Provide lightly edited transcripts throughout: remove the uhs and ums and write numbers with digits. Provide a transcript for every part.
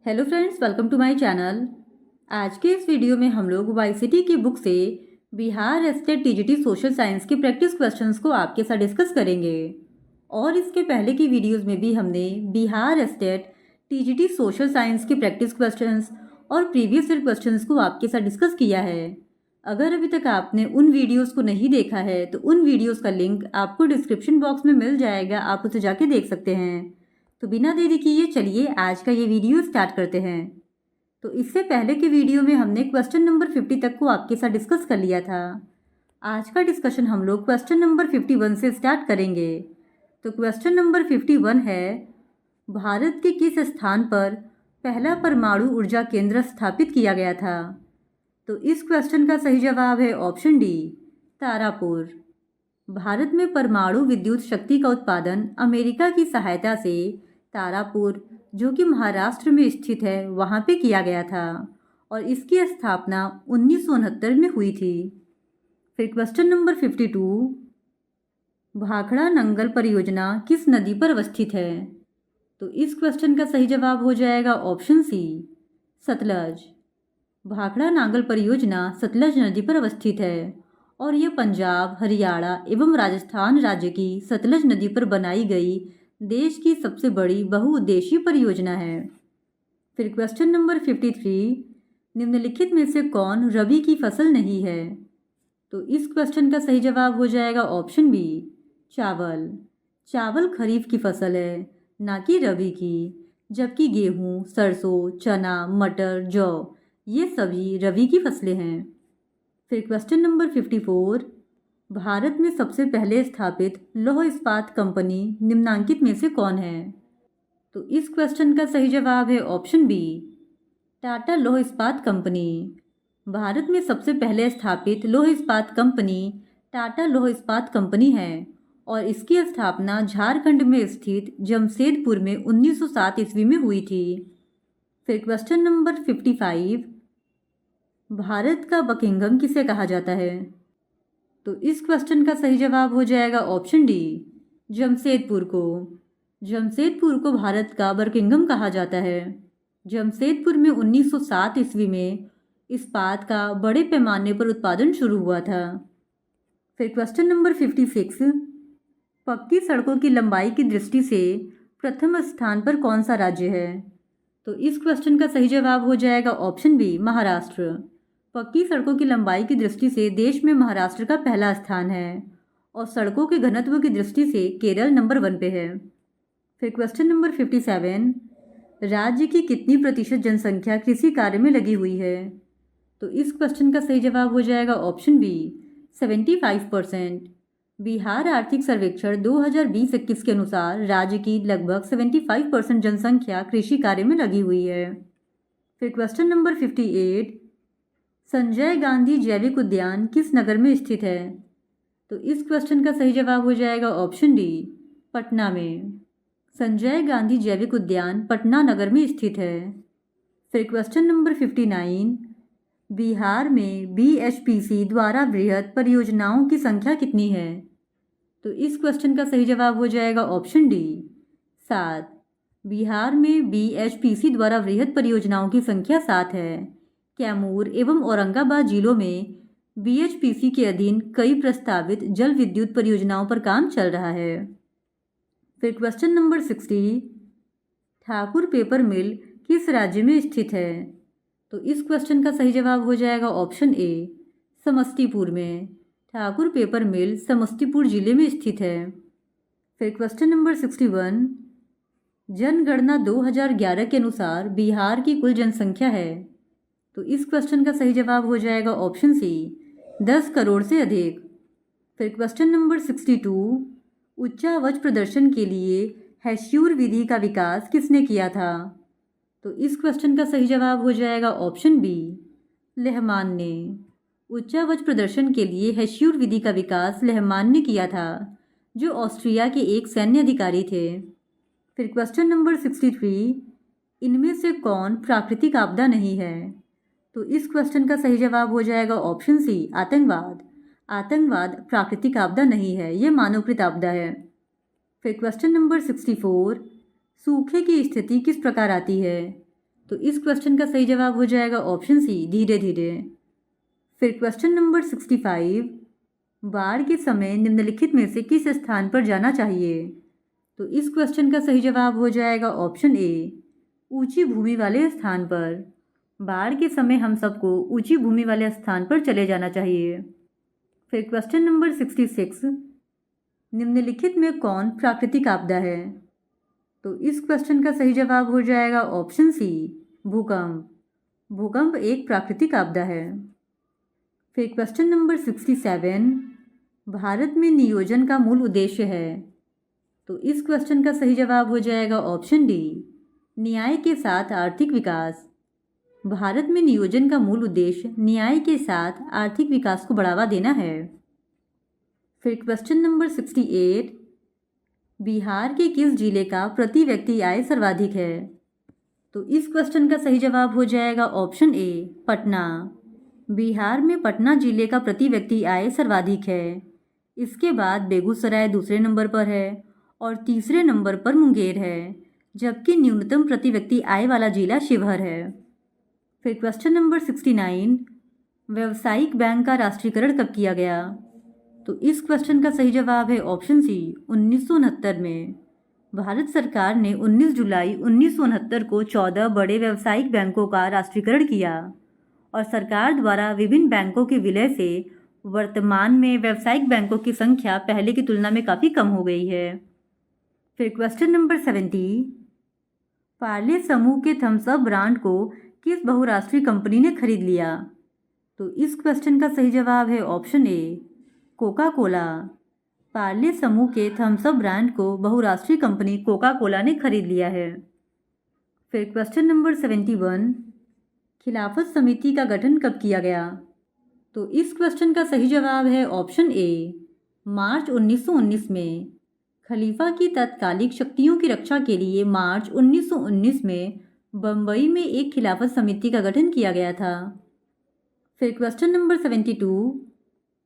Hello friends, welcome to my channel. आज के इस वीडियो में हम लोग वाईसीटी की बुक से Bihar state TGT social science के प्रैक्टिस क्वेश्चंस को आपके साथ डिस्कस करेंगे। और इसके पहले की वीडियोस में भी हमने Bihar state TGT social science के प्रैक्टिस क्वेश्चंस और प्रीवियस ईयर क्वेश्चंस को आपके साथ डिस्कस किया है। अगर अभी तक आपने उन वीडियोज़ को नहीं देखा है तो उन वीडियोज़ का लिंक आपको डिस्क्रिप्शन बॉक्स में मिल जाएगा, आप उसे जाके देख सकते हैं। तो बिना देरी किए चलिए आज का ये वीडियो स्टार्ट करते हैं। तो इससे पहले के वीडियो में हमने क्वेश्चन नंबर 50 तक को आपके साथ डिस्कस कर लिया था। आज का डिस्कशन हम लोग क्वेश्चन नंबर 51 से स्टार्ट करेंगे। तो क्वेश्चन नंबर 51 है, भारत के किस स्थान पर पहला परमाणु ऊर्जा केंद्र स्थापित किया गया था? तो इस क्वेश्चन का सही जवाब है ऑप्शन डी, तारापुर। भारत में परमाणु विद्युत शक्ति का उत्पादन अमेरिका की सहायता से तारापुर, जो कि महाराष्ट्र में स्थित है, वहाँ पे किया गया था और इसकी स्थापना 1969 में हुई थी। फिर क्वेश्चन नंबर 52, भाखड़ा नंगल परियोजना किस नदी पर अवस्थित है? तो इस क्वेश्चन का सही जवाब हो जाएगा ऑप्शन सी, सतलज। भाखड़ा नांगल परियोजना सतलज नदी पर अवस्थित है और यह पंजाब, हरियाणा एवं राजस्थान राज्य की सतलज नदी पर बनाई गई देश की सबसे बड़ी बहुउद्देशीय परियोजना है। फिर क्वेश्चन नंबर 53, निम्नलिखित में से कौन रबी की फसल नहीं है? तो इस क्वेश्चन का सही जवाब हो जाएगा ऑप्शन बी, चावल। चावल खरीफ की फसल है, ना कि रबी की, जबकि गेहूँ, सरसों, चना, मटर, जौ ये सभी रबी की फसलें हैं। फिर क्वेश्चन नंबर 54, भारत में सबसे पहले स्थापित लौह इस्पात कंपनी निम्नांकित में से कौन है? तो इस क्वेश्चन का सही जवाब है ऑप्शन बी, टाटा लौह इस्पात कंपनी। भारत में सबसे पहले स्थापित लौह इस्पात कंपनी टाटा लौह इस्पात कंपनी है और इसकी स्थापना झारखंड में स्थित जमशेदपुर में 1907 ईस्वी में हुई थी। फिर क्वेश्चन नंबर 55, भारत का बकिंघम किसे कहा जाता है? तो इस क्वेश्चन का सही जवाब हो जाएगा ऑप्शन डी, जमशेदपुर को। जमशेदपुर को भारत का बकिंघम कहा जाता है। जमशेदपुर में 1907 ईस्वी में इस्पात का बड़े पैमाने पर उत्पादन शुरू हुआ था। फिर क्वेश्चन नंबर 56, पक्की सड़कों की लंबाई की दृष्टि से प्रथम स्थान पर कौन सा राज्य है? तो इस क्वेश्चन का सही जवाब हो जाएगा ऑप्शन बी, महाराष्ट्र। पक्की सड़कों की लंबाई की दृष्टि से देश में महाराष्ट्र का पहला स्थान है और सड़कों के घनत्व की दृष्टि से केरल नंबर 1 पे है। फिर क्वेश्चन नंबर 57, राज्य की कितनी प्रतिशत जनसंख्या कृषि कार्य में लगी हुई है? तो इस क्वेश्चन का सही जवाब हो जाएगा ऑप्शन बी, 75%। बिहार आर्थिक सर्वेक्षण 2020-21 के अनुसार राज्य की लगभग 75% जनसंख्या कृषि कार्य में लगी हुई है। फिर क्वेश्चन नंबर 58, संजय गांधी जैविक उद्यान किस नगर में स्थित है? तो इस क्वेश्चन का सही जवाब हो जाएगा ऑप्शन डी, पटना में। संजय गांधी जैविक उद्यान पटना नगर में स्थित है। फिर क्वेश्चन नंबर 59, बिहार में बीएचपीसी द्वारा बृहद परियोजनाओं की संख्या कितनी है? तो इस क्वेश्चन का सही जवाब हो जाएगा ऑप्शन डी, 7। बिहार में बीएचपीसी द्वारा बृहद परियोजनाओं की संख्या 7 है। कैमूर एवं औरंगाबाद जिलों में बीएचपीसी के अधीन कई प्रस्तावित जल विद्युत परियोजनाओं पर काम चल रहा है। फिर क्वेश्चन नंबर 60, ठाकुर पेपर मिल किस राज्य में स्थित है? तो इस क्वेश्चन का सही जवाब हो जाएगा ऑप्शन ए, समस्तीपुर में। ठाकुर पेपर मिल समस्तीपुर जिले में स्थित है। फिर क्वेश्चन नंबर 61, जनगणना 2011 के अनुसार बिहार की कुल जनसंख्या है। तो इस क्वेश्चन का सही जवाब हो जाएगा ऑप्शन सी, 10 करोड़ से अधिक। फिर क्वेश्चन नंबर 62, उच्चावच प्रदर्शन के लिए हेस्यूर विधि का विकास किसने किया था? तो इस क्वेश्चन का सही जवाब हो जाएगा ऑप्शन बी, लेहमान ने। उच्चावच प्रदर्शन के लिए हेस्यूर विधि का विकास लेहमान ने किया था, जो ऑस्ट्रिया के एक सैन्य अधिकारी थे। फिर क्वेश्चन नंबर 63, इनमें से कौन प्राकृतिक आपदा नहीं है? तो इस क्वेश्चन का सही जवाब हो जाएगा ऑप्शन सी, आतंकवाद। आतंकवाद प्राकृतिक आपदा नहीं है, ये मानवकृत आपदा है। फिर क्वेश्चन नंबर 64, सूखे की स्थिति किस प्रकार आती है? तो इस क्वेश्चन का सही जवाब हो जाएगा ऑप्शन सी, धीरे धीरे। फिर क्वेश्चन नंबर 65, बाढ़ के समय निम्नलिखित में से किस स्थान पर जाना चाहिए? तो इस क्वेश्चन का सही जवाब हो जाएगा ऑप्शन ए, ऊंची भूमि वाले स्थान पर। बाढ़ के समय हम सबको ऊंची भूमि वाले स्थान पर चले जाना चाहिए। फिर क्वेश्चन नंबर 66, निम्नलिखित में कौन प्राकृतिक आपदा है? तो इस क्वेश्चन का सही जवाब हो जाएगा ऑप्शन सी, भूकंप। भूकंप एक प्राकृतिक आपदा है। फिर क्वेश्चन नंबर 67, भारत में नियोजन का मूल उद्देश्य है। तो इस क्वेश्चन का सही जवाब हो जाएगा ऑप्शन डी, न्याय के साथ आर्थिक विकास। भारत में नियोजन का मूल उद्देश्य न्याय के साथ आर्थिक विकास को बढ़ावा देना है। फिर क्वेश्चन नंबर 68, बिहार के किस जिले का प्रति व्यक्ति आय सर्वाधिक है? तो इस क्वेश्चन का सही जवाब हो जाएगा ऑप्शन ए, पटना। बिहार में पटना जिले का प्रति व्यक्ति आय सर्वाधिक है। इसके बाद बेगूसराय दूसरे नंबर पर है और तीसरे नंबर पर मुंगेर है, जबकि न्यूनतम प्रति व्यक्ति आय वाला जिला शिवहर है। फिर क्वेश्चन नंबर 69, व्यावसायिक बैंक का राष्ट्रीयकरण कब किया गया? तो इस क्वेश्चन का सही जवाब है ऑप्शन सी, 1969 में। भारत सरकार ने 19 जुलाई 1969 को 14 बड़े व्यावसायिक बैंकों का राष्ट्रीयकरण किया और सरकार द्वारा विभिन्न बैंकों के विलय से वर्तमान में व्यावसायिक बैंकों की संख्या पहले की तुलना में काफ़ी कम हो गई है। फिर क्वेश्चन नंबर 70, पार्ले समूह के थम्स अप ब्रांड को किस बहुराष्ट्रीय कंपनी ने खरीद लिया? तो इस क्वेश्चन का सही जवाब है option A, Coca Cola. Parle समूह के थम्स अप ब्रांड को बहुराष्ट्रीय कंपनी कोका कोला ने खरीद लिया है। फिर क्वेश्चन नंबर 71, खिलाफत समिति का गठन कब किया गया? तो इस क्वेश्चन का सही जवाब है ऑप्शन ए, मार्च 1919 में। खलीफा की तात्कालिक शक्तियों की रक्षा के लिए मार्च 1919 में बम्बई में एक खिलाफत समिति का गठन किया गया था। फिर क्वेश्चन नंबर 72,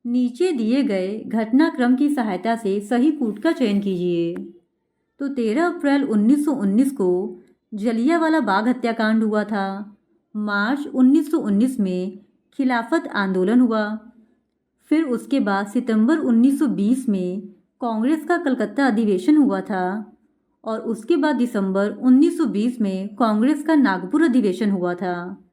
नीचे दिए गए घटनाक्रम की सहायता से सही कूट का चयन कीजिए। तो 13 अप्रैल 1919 को जलियांवाला बाग हत्याकांड हुआ था। मार्च 1919 में खिलाफत आंदोलन हुआ। फिर उसके बाद सितंबर 1920 में कांग्रेस का कलकत्ता अधिवेशन हुआ था और उसके बाद दिसंबर 1920 में कांग्रेस का नागपुर अधिवेशन हुआ था,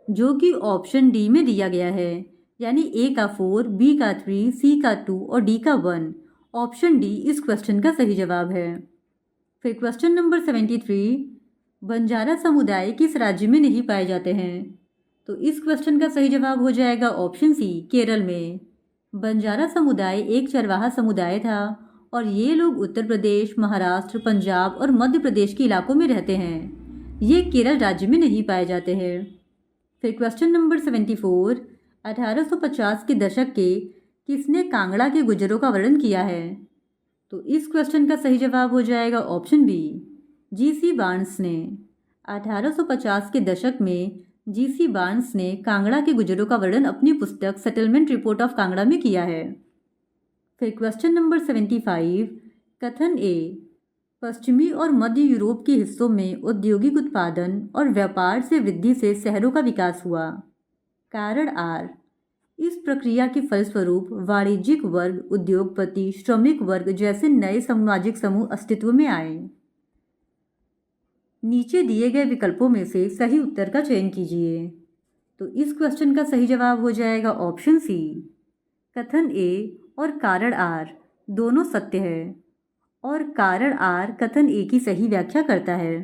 जो कि ऑप्शन डी में दिया गया है, यानी ए का 4, बी का 3, सी का 2 और डी का 1। ऑप्शन डी इस क्वेश्चन का सही जवाब है। फिर क्वेश्चन नंबर 73, बंजारा समुदाय किस राज्य में नहीं पाए जाते हैं? तो इस क्वेश्चन का सही जवाब हो जाएगा ऑप्शन सी, केरल में। बंजारा समुदाय एक चरवाहा समुदाय था और ये लोग उत्तर प्रदेश, महाराष्ट्र, पंजाब और मध्य प्रदेश के इलाकों में रहते हैं। ये केरल राज्य में नहीं पाए जाते हैं। फिर क्वेश्चन नंबर 74, 1850 के दशक के किसने कांगड़ा के गुर्जरों का वर्णन किया है? तो इस क्वेश्चन का सही जवाब हो जाएगा ऑप्शन बी, जी.सी. बार्न्स ने। 1850 के दशक में जी.सी. बार्न्स ने कांगड़ा के गुर्जरों का वर्णन अपनी पुस्तक सेटलमेंट रिपोर्ट ऑफ कांगड़ा में किया है। फिर क्वेश्चन नंबर 75, कथन ए, पश्चिमी और मध्य यूरोप के हिस्सों में औद्योगिक उत्पादन और व्यापार से वृद्धि से शहरों का विकास हुआ। कारण आर, इस प्रक्रिया के फलस्वरूप वाणिज्यिक वर्ग, उद्योगपति, श्रमिक वर्ग जैसे नए सामाजिक समूह अस्तित्व में आए। नीचे दिए गए विकल्पों में से सही उत्तर का चयन कीजिए। तो इस क्वेश्चन का सही जवाब हो जाएगा ऑप्शन सी, कथन ए और कारण आर दोनों सत्य है और कारण आर कथन ए की सही व्याख्या करता है।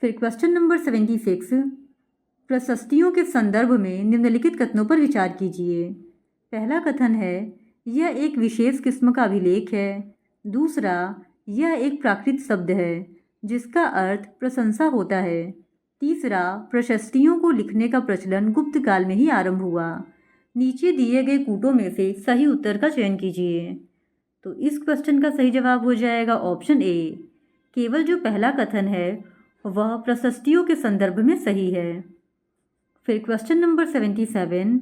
फिर क्वेश्चन नंबर 76, प्रशस्तियों के संदर्भ में निम्नलिखित कथनों पर विचार कीजिए। पहला कथन है, यह एक विशेष किस्म का अभिलेख है। दूसरा, यह एक प्राकृत शब्द है जिसका अर्थ प्रशंसा होता है। तीसरा, प्रशस्तियों को लिखने का प्रचलन गुप्त काल में ही आरंभ हुआ। नीचे दिए गए कूटों में से सही उत्तर का चयन कीजिए। तो इस क्वेश्चन का सही जवाब हो जाएगा ऑप्शन ए, केवल जो पहला कथन है वह प्रशस्तियों के संदर्भ में सही है। फिर क्वेश्चन नंबर 77,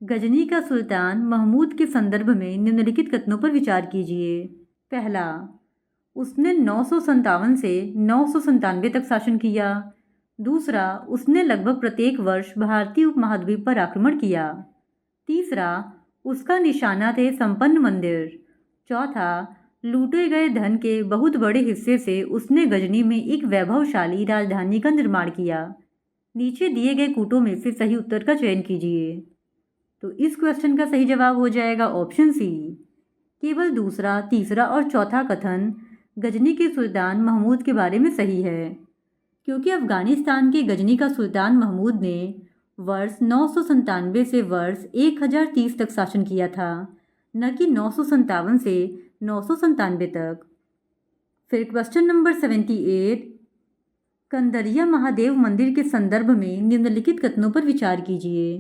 गजनी का सुल्तान महमूद के संदर्भ में निम्नलिखित कथनों पर विचार कीजिए। पहला, उसने 957 से 997 तक शासन किया। दूसरा, उसने लगभग प्रत्येक वर्ष भारतीय उपमहाद्वीप पर आक्रमण किया। तीसरा, उसका निशाना थे संपन्न मंदिर। चौथा, लूटे गए धन के बहुत बड़े हिस्से से उसने गजनी में एक वैभवशाली राजधानी का निर्माण किया। नीचे दिए गए कूटों में से सही उत्तर का चयन कीजिए। तो इस क्वेश्चन का सही जवाब हो जाएगा ऑप्शन सी। केवल दूसरा, तीसरा और चौथा कथन गजनी के सुल्तान महमूद के बारे में सही है, क्योंकि अफगानिस्तान के गजनी का सुल्तान महमूद ने वर्ष 997 से वर्ष 1030 तक शासन किया था, न कि 957 से 997 तक। फिर क्वेश्चन नंबर 78, कंदरिया महादेव मंदिर के संदर्भ में निम्नलिखित कथनों पर विचार कीजिए।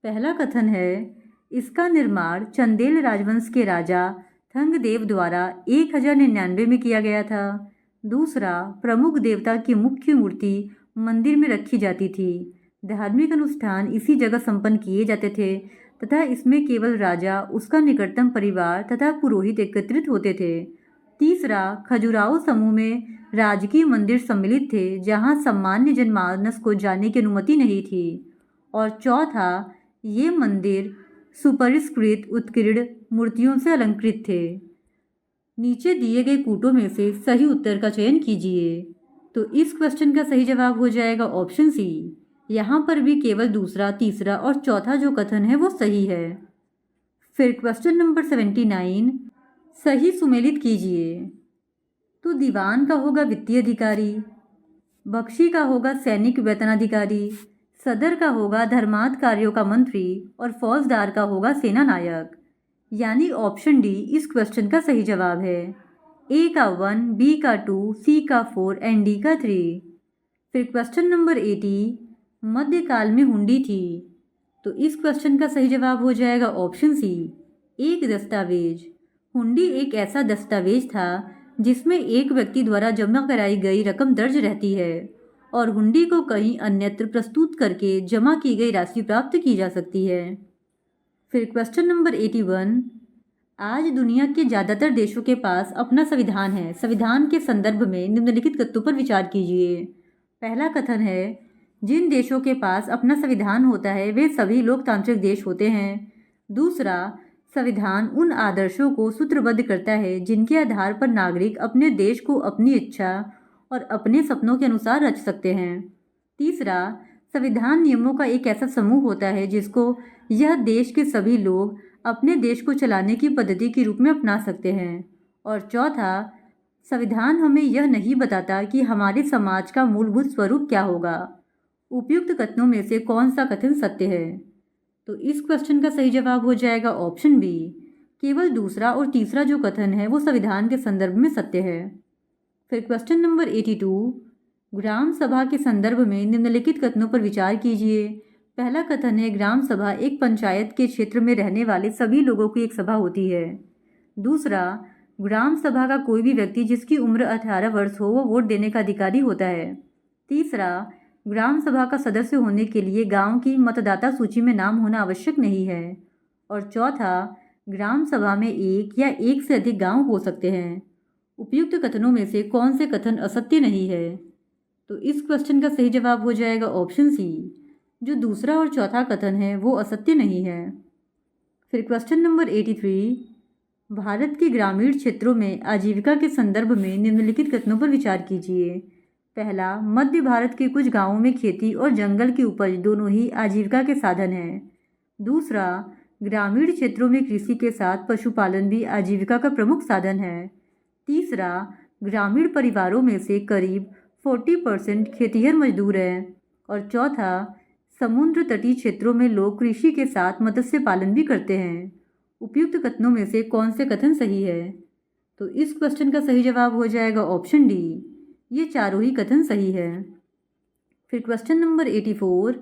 पहला कथन है, इसका निर्माण चंदेल राजवंश के राजा थंगदेव द्वारा 1099 में किया गया था। दूसरा, प्रमुख देवता की मुख्य मूर्ति मंदिर में रखी जाती थी। धार्मिक अनुष्ठान इसी जगह संपन्न किए जाते थे तथा इसमें केवल राजा, उसका निकटतम परिवार तथा पुरोहित एकत्रित होते थे। तीसरा, खजुराहो समूह में राजकीय मंदिर सम्मिलित थे जहां सामान्य जनमानस को जाने की अनुमति नहीं थी। और चौथा, ये मंदिर सुपरिष्कृत उत्कीर्ण मूर्तियों से अलंकृत थे। नीचे दिए गए कूटों में से सही उत्तर का चयन कीजिए। तो इस क्वेश्चन का सही जवाब हो जाएगा ऑप्शन सी। यहाँ पर भी केवल दूसरा, तीसरा और चौथा जो कथन है वो सही है। फिर क्वेश्चन नंबर 79, सही सुमेलित कीजिए। तो दीवान का होगा वित्तीय अधिकारी, बख्शी का होगा सैनिक वेतनाधिकारी, सदर का होगा धर्मार्थ कार्यों का मंत्री और फौजदार का होगा सेना नायक। यानी ऑप्शन डी इस क्वेश्चन का सही जवाब है। ए का 1, बी का 2, सी का 4 एंड डी का 3। फिर क्वेश्चन नंबर 80, मध्यकाल में हुंडी थी। तो इस क्वेश्चन का सही जवाब हो जाएगा ऑप्शन सी, एक दस्तावेज। हुंडी एक ऐसा दस्तावेज था जिसमें एक व्यक्ति द्वारा जमा कराई गई रकम दर्ज रहती है और हुंडी को कहीं अन्यत्र प्रस्तुत करके जमा की गई राशि प्राप्त की जा सकती है। फिर क्वेश्चन नंबर 81, आज दुनिया के ज़्यादातर देशों के पास अपना संविधान है। संविधान के संदर्भ में निम्नलिखित कथनों पर विचार कीजिए। पहला कथन है, जिन देशों के पास अपना संविधान होता है वे सभी लोकतांत्रिक देश होते हैं। दूसरा, संविधान उन आदर्शों को सूत्रबद्ध करता है जिनके आधार पर नागरिक अपने देश को अपनी इच्छा और अपने सपनों के अनुसार रच सकते हैं। तीसरा, संविधान नियमों का एक ऐसा समूह होता है जिसको यह देश के सभी लोग अपने देश को चलाने की पद्धति के रूप में अपना सकते हैं। और चौथा, संविधान हमें यह नहीं बताता कि हमारे समाज का मूलभूत स्वरूप क्या होगा। उपयुक्त कथनों में से कौन सा कथन सत्य है? तो इस क्वेश्चन का सही जवाब हो जाएगा ऑप्शन बी। केवल दूसरा और तीसरा जो कथन है वो संविधान के संदर्भ में सत्य है। फिर क्वेश्चन नंबर 82, ग्राम सभा के संदर्भ में निम्नलिखित कथनों पर विचार कीजिए। पहला कथन है, ग्राम सभा एक पंचायत के क्षेत्र में रहने वाले सभी लोगों की एक सभा होती है। दूसरा, ग्राम सभा का कोई भी व्यक्ति जिसकी उम्र 18 वर्ष हो वो वोट देने का अधिकारी होता है। तीसरा, ग्राम सभा का सदस्य होने के लिए गांव की मतदाता सूची में नाम होना आवश्यक नहीं है। और चौथा, ग्राम सभा में एक या एक से अधिक गांव हो सकते हैं। उपयुक्त कथनों में से कौन से कथन असत्य नहीं है? तो इस क्वेश्चन का सही जवाब हो जाएगा ऑप्शन सी। जो दूसरा और चौथा कथन है वो असत्य नहीं है। फिर क्वेश्चन नंबर 83, भारत के ग्रामीण क्षेत्रों में आजीविका के संदर्भ में निम्नलिखित कथनों पर विचार कीजिए। पहला, मध्य भारत के कुछ गांवों में खेती और जंगल की उपज दोनों ही आजीविका के साधन हैं। दूसरा, ग्रामीण क्षेत्रों में कृषि के साथ पशुपालन भी आजीविका का प्रमुख साधन है। तीसरा, ग्रामीण परिवारों में से करीब 40% खेतिहर मजदूर हैं। और चौथा, समुद्र तटीय क्षेत्रों में लोग कृषि के साथ मत्स्य पालन भी करते हैं। उपयुक्त कथनों में से कौन से कथन सही है? तो इस क्वेश्चन का सही जवाब हो जाएगा ऑप्शन डी। ये चारों ही कथन सही है। फिर क्वेश्चन नंबर 84,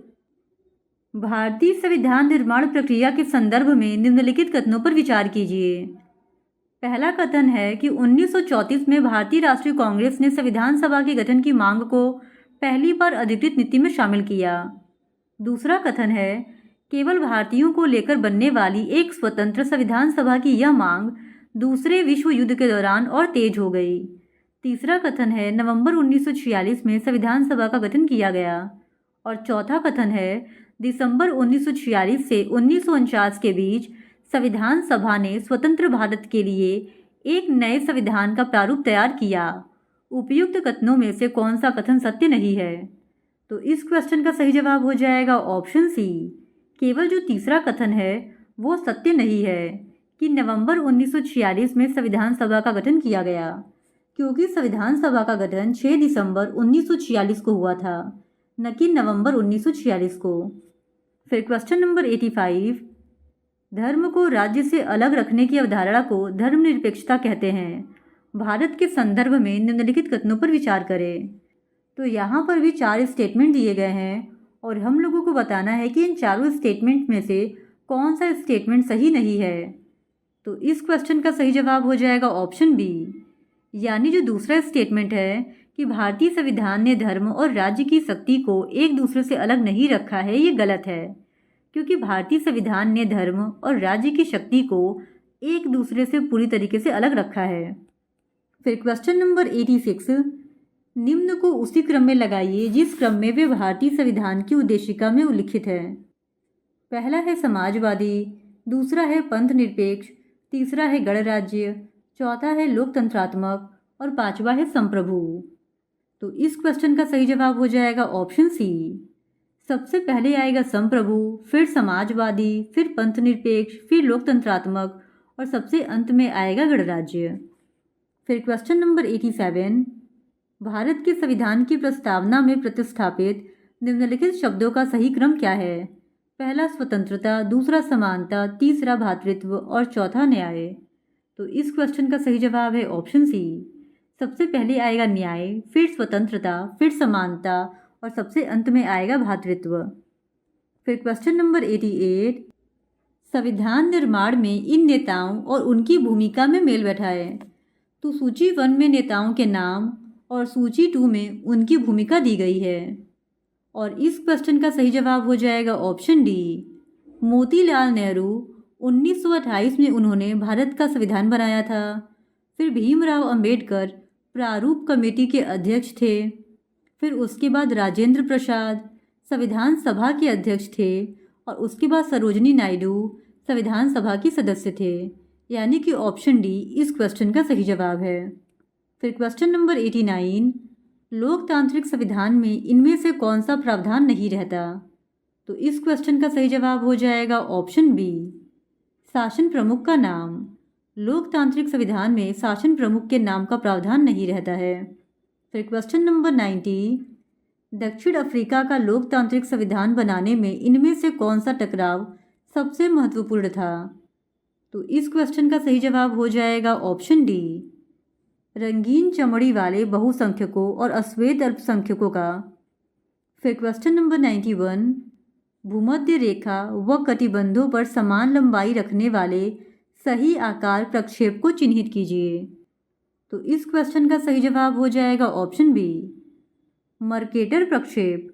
भारतीय संविधान निर्माण प्रक्रिया के संदर्भ में निम्नलिखित कथनों पर विचार कीजिए। पहला कथन है कि 1934 में भारतीय राष्ट्रीय कांग्रेस ने संविधान सभा के गठन की मांग को पहली बार अधिकृत नीति में शामिल किया। दूसरा कथन है, केवल भारतीयों को लेकर बनने वाली एक स्वतंत्र संविधान सभा की यह मांग दूसरे विश्व युद्ध के दौरान और तेज हो गई। तीसरा कथन है नवंबर 1946 में संविधान सभा का गठन किया गया। और चौथा कथन है दिसंबर 1946 से 1949 के बीच संविधान सभा ने स्वतंत्र भारत के लिए एक नए संविधान का प्रारूप तैयार किया। उपयुक्त कथनों में से कौन सा कथन सत्य नहीं है? तो इस क्वेश्चन का सही जवाब हो जाएगा ऑप्शन सी। केवल जो तीसरा कथन है वो सत्य नहीं है कि नवंबर 1946 में संविधान सभा का गठन किया गया, क्योंकि संविधान सभा का गठन 6 दिसंबर 1946 को हुआ था, न कि नवंबर 1946 को। फिर क्वेश्चन नंबर 85, धर्म को राज्य से अलग रखने की अवधारणा को धर्मनिरपेक्षता कहते हैं। भारत के संदर्भ में निम्नलिखित कथनों पर विचार करें। तो यहाँ पर भी 4 स्टेटमेंट दिए गए हैं और हम लोगों को बताना है कि इन चारों स्टेटमेंट में से कौन सा स्टेटमेंट सही नहीं है। तो इस क्वेश्चन का सही जवाब हो जाएगा ऑप्शन बी, यानी जो दूसरा स्टेटमेंट है कि भारतीय संविधान ने धर्म और राज्य की शक्ति को एक दूसरे से अलग नहीं रखा है, ये गलत है, क्योंकि भारतीय संविधान ने धर्म और राज्य की शक्ति को एक दूसरे से पूरी तरीके से अलग रखा है। फिर क्वेश्चन नंबर 86, निम्न को उसी क्रम में लगाइए जिस क्रम में वे भारतीय संविधान की उद्देशिका में उल्लिखित है। पहला है समाजवादी, दूसरा है पंथ निरपेक्ष, तीसरा है गणराज्य, चौथा है लोकतंत्रात्मक और पांचवा है संप्रभु। तो इस क्वेश्चन का सही जवाब हो जाएगा ऑप्शन सी। सबसे पहले आएगा संप्रभु, फिर समाजवादी, फिर पंथ निरपेक्ष, फिर लोकतंत्रात्मक और सबसे अंत में आएगा गणराज्य। फिर क्वेश्चन नंबर 87, भारत के संविधान की प्रस्तावना में प्रतिस्थापित निम्नलिखित शब्दों का सही क्रम क्या है? पहला स्वतंत्रता, दूसरा समानता, तीसरा भ्रातृत्व और चौथा न्याय। तो इस क्वेश्चन का सही जवाब है ऑप्शन सी। सबसे पहले आएगा न्याय, फिर स्वतंत्रता, फिर समानता और सबसे अंत में आएगा भ्रातृत्व। फिर क्वेश्चन नंबर 88, संविधान निर्माण में इन नेताओं और उनकी भूमिका में मेल बैठाए। तो सूची 1 में नेताओं के नाम और सूची 2 में उनकी भूमिका दी गई है। और इस क्वेश्चन का सही जवाब हो जाएगा ऑप्शन डी। मोतीलाल नेहरू 1928 में उन्होंने भारत का संविधान बनाया था। फिर भीमराव अंबेडकर प्रारूप कमेटी के अध्यक्ष थे। फिर उसके बाद राजेंद्र प्रसाद संविधान सभा के अध्यक्ष थे और उसके बाद सरोजिनी नायडू संविधान सभा की सदस्य थे, यानी कि ऑप्शन डी इस क्वेश्चन का सही जवाब है। फिर क्वेश्चन नंबर 89, लोकतांत्रिक संविधान में इनमें से कौन सा प्रावधान नहीं रहता? तो इस क्वेश्चन का सही जवाब हो जाएगा ऑप्शन बी, शासन प्रमुख का नाम। लोकतांत्रिक संविधान में शासन प्रमुख के नाम का प्रावधान नहीं रहता है। फिर क्वेश्चन नंबर 90, दक्षिण अफ्रीका का लोकतांत्रिक संविधान बनाने में इनमें से कौन सा टकराव सबसे महत्वपूर्ण था? तो इस क्वेश्चन का सही जवाब हो जाएगा ऑप्शन डी, रंगीन चमड़ी वाले बहुसंख्यकों और अश्वेत अल्पसंख्यकों का। फिर क्वेश्चन नंबर 91, भूमध्य रेखा व कटिबंधों पर समान लंबाई रखने वाले सही आकार प्रक्षेप को चिन्हित कीजिए। तो इस क्वेश्चन का सही जवाब हो जाएगा ऑप्शन बी, मर्केटर प्रक्षेप।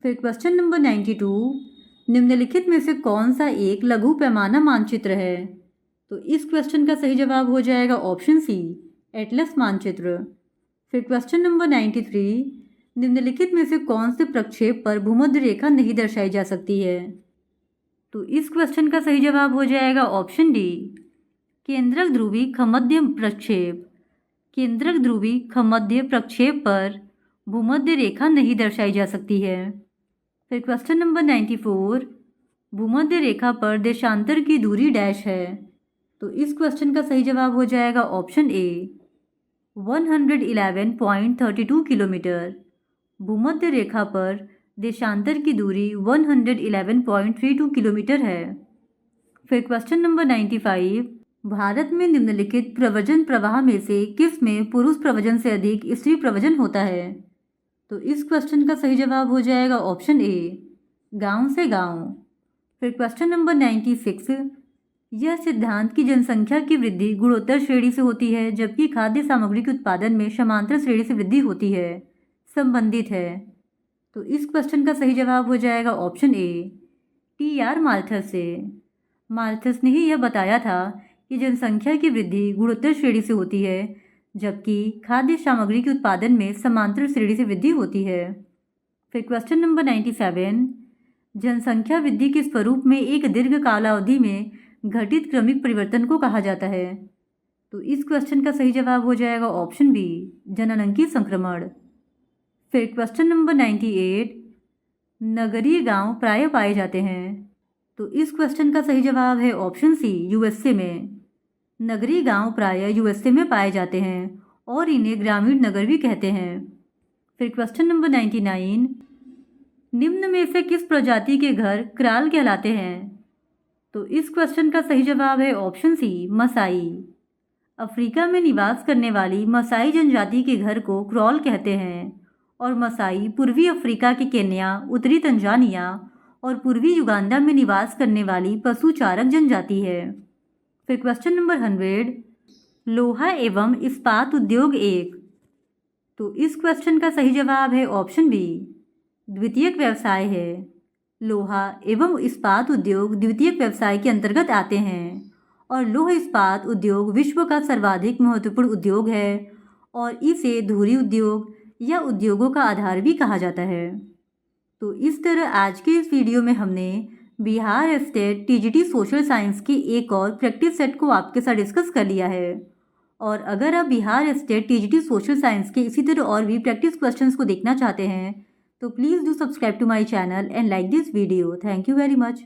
फिर क्वेश्चन नंबर 92, निम्नलिखित में से कौन सा एक लघु पैमाना मानचित्र है? तो इस क्वेश्चन का सही जवाब हो जाएगा ऑप्शन सी, एटलस मानचित्र। फिर क्वेश्चन नंबर 93, निम्नलिखित में से कौन से प्रक्षेप पर भूमध्य रेखा नहीं दर्शाई जा सकती है? तो इस क्वेश्चन का सही जवाब हो जाएगा ऑप्शन डी, केंद्रक ध्रुवी खमध्य प्रक्षेप। केंद्रक ध्रुवी खमध्य प्रक्षेप पर भूमध्य रेखा नहीं दर्शाई जा सकती है। फिर क्वेश्चन नंबर 94, भूमध्य रेखा पर देशांतर की दूरी डैश है। तो इस क्वेश्चन का सही जवाब हो जाएगा ऑप्शन ए, 111.32 किलोमीटर। भूमध्य रेखा पर देशांतर की दूरी 111.32 किलोमीटर है। फिर क्वेश्चन नंबर 95, भारत में निम्नलिखित प्रव्रजन प्रवाह में से किस में पुरुष प्रव्रजन से अधिक स्त्री प्रव्रजन होता है? तो इस क्वेश्चन का सही जवाब हो जाएगा ऑप्शन ए, गांव से गांव। फिर क्वेश्चन नंबर 96, यह सिद्धांत की जनसंख्या की वृद्धि गुणोत्तर श्रेणी से होती है जबकि खाद्य सामग्री के उत्पादन में समांतर श्रेणी से वृद्धि होती है, संबंधित है। तो इस क्वेश्चन का सही जवाब हो जाएगा ऑप्शन ए, टी.आर. माल्थस से। माल्थस ने ही यह बताया था कि जनसंख्या की वृद्धि गुणोत्तर श्रेणी से होती है जबकि खाद्य सामग्री के उत्पादन में समांतर श्रेणी से वृद्धि होती है। फिर क्वेश्चन नंबर 97, जनसंख्या वृद्धि के स्वरूप में एक दीर्घ कालावधि में घटित क्रमिक परिवर्तन को कहा जाता है। तो इस क्वेश्चन का सही जवाब हो जाएगा ऑप्शन बी, जननांगीय संक्रमण। फिर क्वेश्चन नंबर 98, नगरीय गांव प्राय पाए जाते हैं। तो इस क्वेश्चन का सही जवाब है ऑप्शन सी, यूएसए में। नगरीय गांव प्राय यूएसए में पाए जाते हैं और इन्हें ग्रामीण नगर भी कहते हैं। फिर क्वेश्चन नंबर 99, निम्न में से किस प्रजाति के घर क्राल कहलाते हैं। तो इस क्वेश्चन का सही जवाब है ऑप्शन सी, मसाई। अफ्रीका में निवास करने वाली मसाई जनजाति के घर को क्रॉल कहते हैं और मसाई पूर्वी अफ्रीका के केन्या, उत्तरी तंजानिया और पूर्वी युगांडा में निवास करने वाली पशुचारक जनजाति है। फिर क्वेश्चन नंबर 100, लोहा एवं इस्पात उद्योग एक। तो इस क्वेश्चन का सही जवाब है ऑप्शन बी, द्वितीयक व्यवसाय है। लोहा एवं इस्पात उद्योग द्वितीयक व्यवसाय के अंतर्गत आते हैं और लौह इस्पात उद्योग विश्व का सर्वाधिक महत्वपूर्ण उद्योग है और इसे धुरी उद्योग या उद्योगों का आधार भी कहा जाता है। तो इस तरह आज के इस वीडियो में हमने Bihar state TGT social science की एक और प्रैक्टिस सेट को आपके साथ डिस्कस कर लिया है। और अगर आप Bihar state TGT social science के इसी तरह और भी प्रैक्टिस क्वेश्चंस को देखना चाहते हैं तो please do subscribe to my channel and like this video. Thank you very much.